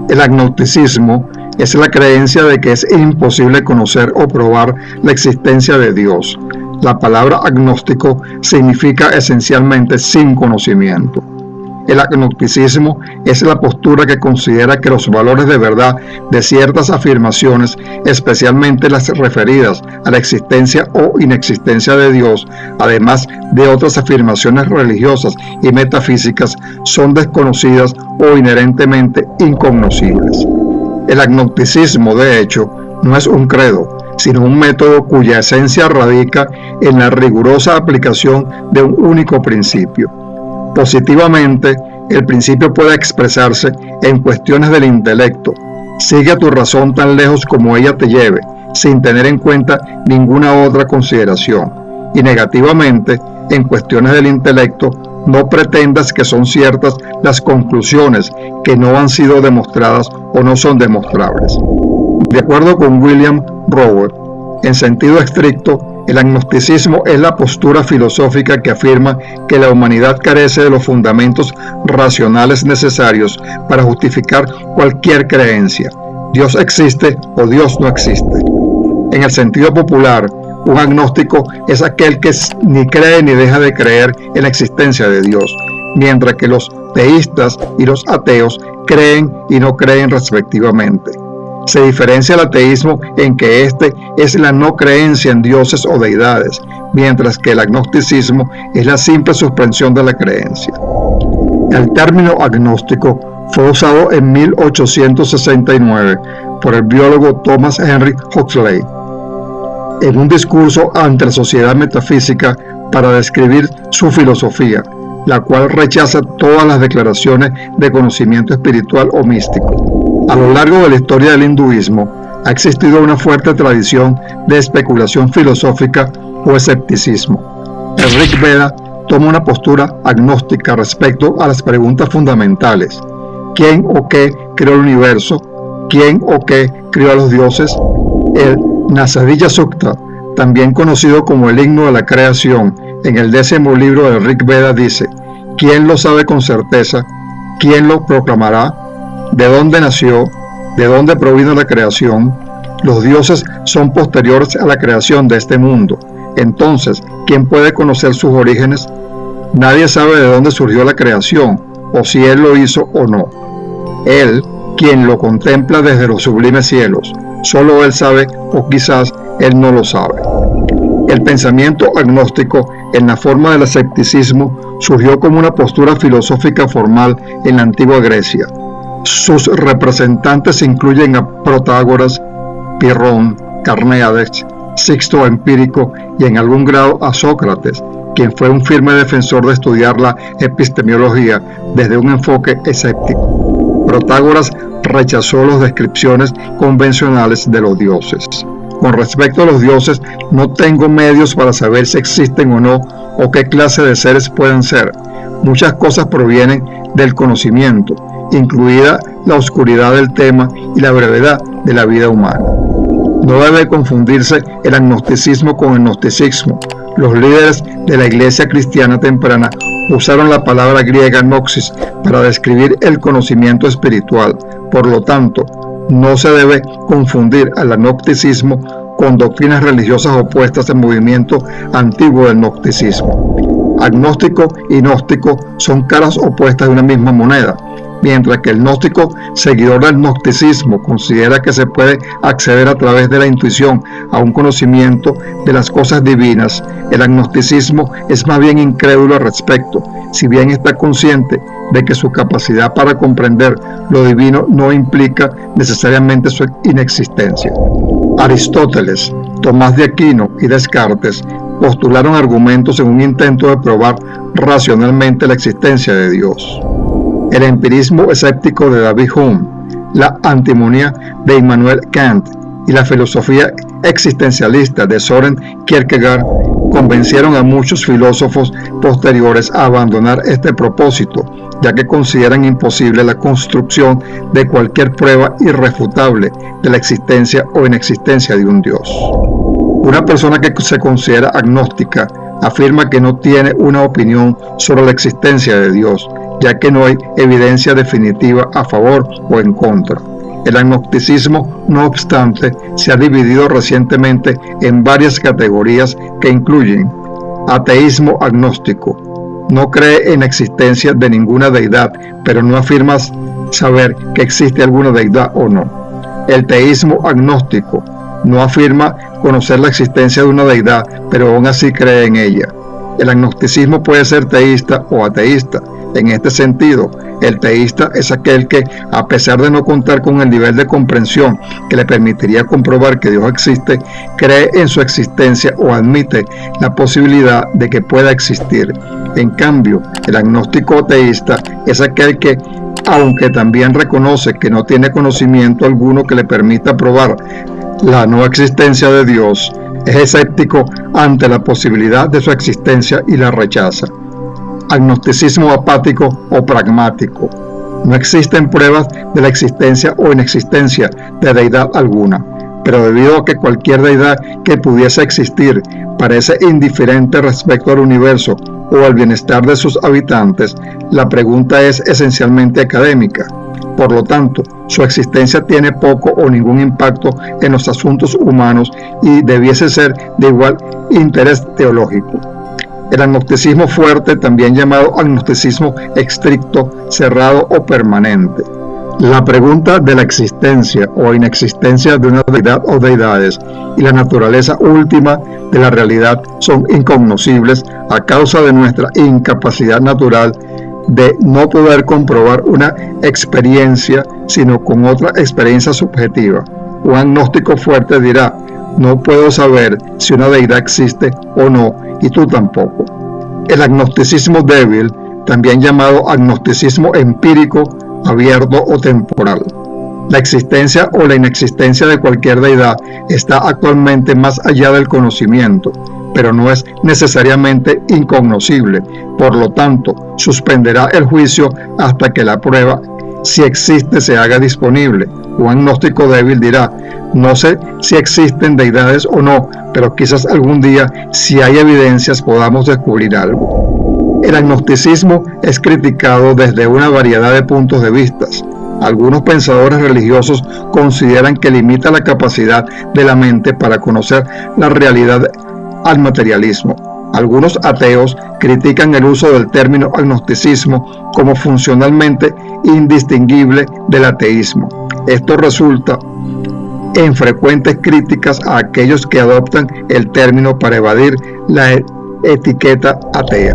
El agnosticismo es la creencia de que es imposible conocer o probar la existencia de Dios. La palabra agnóstico significa esencialmente sin conocimiento. El agnosticismo es la postura que considera que los valores de verdad de ciertas afirmaciones, especialmente las referidas a la existencia o inexistencia de Dios, además de otras afirmaciones religiosas y metafísicas, son desconocidas o inherentemente incognoscibles. El agnosticismo, de hecho, no es un credo, sino un método cuya esencia radica en la rigurosa aplicación de un único principio. Positivamente, el principio puede expresarse en cuestiones del intelecto. Sigue tu razón tan lejos como ella te lleve, sin tener en cuenta ninguna otra consideración. Y negativamente, en cuestiones del intelecto, no pretendas que son ciertas las conclusiones que no han sido demostradas o no son demostrables. De acuerdo con William Rowe, en sentido estricto, el agnosticismo es la postura filosófica que afirma que la humanidad carece de los fundamentos racionales necesarios para justificar cualquier creencia. Dios existe o Dios no existe. En el sentido popular, un agnóstico es aquel que ni cree ni deja de creer en la existencia de Dios, mientras que los teístas y los ateos creen y no creen respectivamente. Se diferencia el ateísmo en que este es la no creencia en dioses o deidades, mientras que el agnosticismo es la simple suspensión de la creencia. El término agnóstico fue usado en 1869 por el biólogo Thomas Henry Huxley en un discurso ante la Sociedad Metafísica para describir su filosofía, la cual rechaza todas las declaraciones de conocimiento espiritual o místico. A lo largo de la historia del hinduismo, ha existido una fuerte tradición de especulación filosófica o escepticismo. El Rig Veda toma una postura agnóstica respecto a las preguntas fundamentales. ¿Quién o qué creó el universo? ¿Quién o qué creó a los dioses? El Nasadiya Sukta, también conocido como el himno de la creación, en el 10º libro del Rig Veda dice: ¿quién lo sabe con certeza? ¿Quién lo proclamará? ¿De dónde nació? ¿De dónde provino la creación? Los dioses son posteriores a la creación de este mundo. Entonces, ¿quién puede conocer sus orígenes? Nadie sabe de dónde surgió la creación, o si Él lo hizo o no. Él, quien lo contempla desde los sublimes cielos, solo Él sabe, o quizás Él no lo sabe. El pensamiento agnóstico, en la forma del escepticismo, surgió como una postura filosófica formal en la antigua Grecia. Sus representantes incluyen a Protágoras, Pirrón, Carneades, Sixto Empírico y en algún grado a Sócrates, quien fue un firme defensor de estudiar la epistemología desde un enfoque escéptico. Protágoras rechazó las descripciones convencionales de los dioses. Con respecto a los dioses, no tengo medios para saber si existen o no, o qué clase de seres pueden ser. Muchas cosas provienen del conocimiento, incluida la oscuridad del tema y la brevedad de la vida humana. No debe confundirse el agnosticismo con el gnosticismo. Los líderes de la iglesia cristiana temprana usaron la palabra griega gnosis para describir el conocimiento espiritual. Por lo tanto, no se debe confundir al agnosticismo con doctrinas religiosas opuestas al movimiento antiguo del gnosticismo. Agnóstico y gnóstico son caras opuestas de una misma moneda. Mientras que el gnóstico, seguidor del gnosticismo, considera que se puede acceder a través de la intuición a un conocimiento de las cosas divinas, el agnosticismo es más bien incrédulo al respecto, si bien está consciente de que su capacidad para comprender lo divino no implica necesariamente su inexistencia. Aristóteles, Tomás de Aquino y Descartes postularon argumentos en un intento de probar racionalmente la existencia de Dios. El empirismo escéptico de David Hume, la antimonía de Immanuel Kant y la filosofía existencialista de Søren Kierkegaard convencieron a muchos filósofos posteriores a abandonar este propósito, ya que consideran imposible la construcción de cualquier prueba irrefutable de la existencia o inexistencia de un Dios. Una persona que se considera agnóstica afirma que no tiene una opinión sobre la existencia de Dios, ya que no hay evidencia definitiva a favor o en contra. El agnosticismo, no obstante, se ha dividido recientemente en varias categorías que incluyen: ateísmo agnóstico. No cree en la existencia de ninguna deidad, pero no afirma saber que existe alguna deidad o no. El teísmo agnóstico. No afirma conocer la existencia de una deidad, pero aún así cree en ella. El agnosticismo puede ser teísta o ateísta. En este sentido, el teísta es aquel que, a pesar de no contar con el nivel de comprensión que le permitiría comprobar que Dios existe, cree en su existencia o admite la posibilidad de que pueda existir. En cambio, el agnóstico teísta es aquel que, aunque también reconoce que no tiene conocimiento alguno que le permita probar la no existencia de Dios, es escéptico ante la posibilidad de su existencia y la rechaza. Agnosticismo apático o pragmático. No existen pruebas de la existencia o inexistencia de deidad alguna, pero debido a que cualquier deidad que pudiese existir parece indiferente respecto al universo o al bienestar de sus habitantes, la pregunta es esencialmente académica. Por lo tanto, su existencia tiene poco o ningún impacto en los asuntos humanos y debiese ser de igual interés teológico. El agnosticismo fuerte, también llamado agnosticismo estricto, cerrado o permanente. La pregunta de la existencia o inexistencia de una deidad o deidades y la naturaleza última de la realidad son incognoscibles a causa de nuestra incapacidad natural de no poder comprobar una experiencia sino con otra experiencia subjetiva. Un agnóstico fuerte dirá: no puedo saber si una deidad existe o no, y tú tampoco. El agnosticismo débil, también llamado agnosticismo empírico, abierto o temporal. La existencia o la inexistencia de cualquier deidad está actualmente más allá del conocimiento, pero no es necesariamente incognoscible. Por lo tanto, suspenderá el juicio hasta que la prueba, si existe, se haga disponible. Un agnóstico débil dirá: no sé si existen deidades o no, pero quizás algún día, si hay evidencias, podamos descubrir algo. El agnosticismo es criticado desde una variedad de puntos de vista. Algunos pensadores religiosos consideran que limita la capacidad de la mente para conocer la realidad al materialismo. Algunos ateos critican el uso del término agnosticismo como funcionalmente indistinguible del ateísmo. Esto resulta en frecuentes críticas a aquellos que adoptan el término para evadir la etiqueta atea.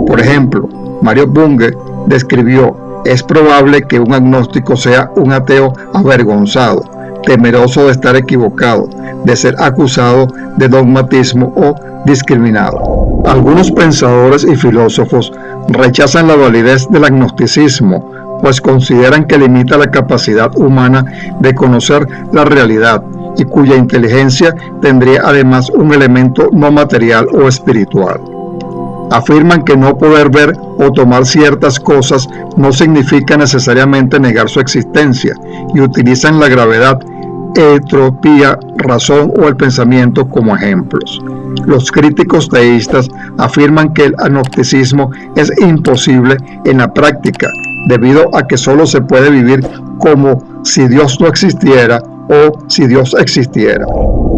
Por ejemplo, Mario Bunge describió: es probable que un agnóstico sea un ateo avergonzado, temeroso de estar equivocado, de ser acusado de dogmatismo o discriminado. Algunos pensadores y filósofos rechazan la validez del agnosticismo, pues consideran que limita la capacidad humana de conocer la realidad y cuya inteligencia tendría además un elemento no material o espiritual. Afirman que no poder ver o tomar ciertas cosas no significa necesariamente negar su existencia y utilizan la gravedad, entropía, razón o el pensamiento como ejemplos. Los críticos teístas afirman que el agnosticismo es imposible en la práctica, debido a que solo se puede vivir como si Dios no existiera o si Dios existiera.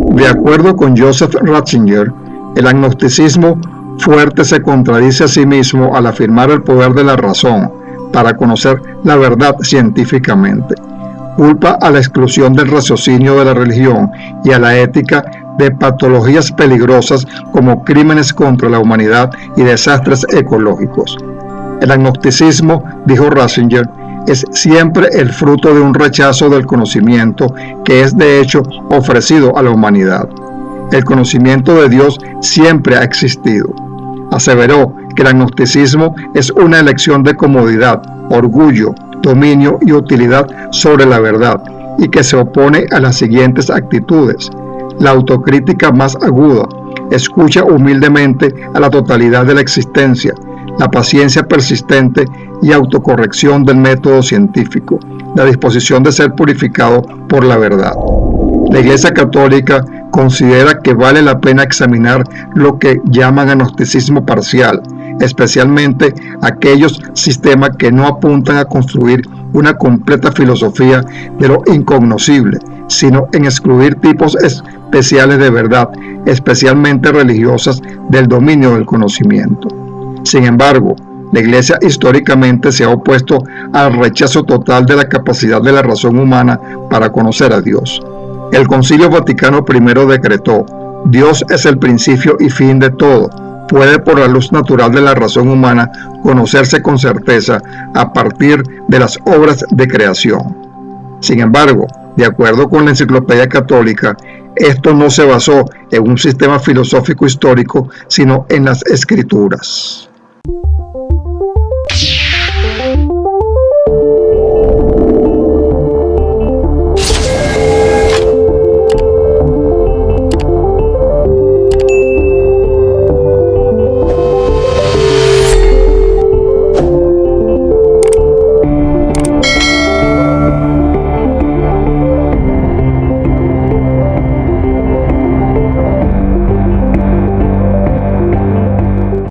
De acuerdo con Joseph Ratzinger, el agnosticismo fuerte se contradice a sí mismo al afirmar el poder de la razón para conocer la verdad científicamente. Culpa a la exclusión del raciocinio de la religión y a la ética de patologías peligrosas como crímenes contra la humanidad y desastres ecológicos. El agnosticismo, dijo Ratzinger, es siempre el fruto de un rechazo del conocimiento que es de hecho ofrecido a la humanidad. El conocimiento de Dios siempre ha existido. Aseveró que el agnosticismo es una elección de comodidad, orgullo, dominio y utilidad sobre la verdad, y que se opone a las siguientes actitudes: la autocrítica más aguda, escucha humildemente a la totalidad de la existencia, la paciencia persistente y autocorrección del método científico, la disposición de ser purificado por la verdad. La Iglesia Católica considera que vale la pena examinar lo que llaman agnosticismo parcial, especialmente aquellos sistemas que no apuntan a construir una completa filosofía de lo incognoscible, sino en excluir tipos especiales de verdad, especialmente religiosas, del dominio del conocimiento. Sin embargo, la Iglesia históricamente se ha opuesto al rechazo total de la capacidad de la razón humana para conocer a Dios. El Concilio Vaticano I decretó: Dios es el principio y fin de todo. Puede por la luz natural de la razón humana conocerse con certeza a partir de las obras de creación. Sin embargo, de acuerdo con la Enciclopedia Católica, esto no se basó en un sistema filosófico histórico, sino en las Escrituras.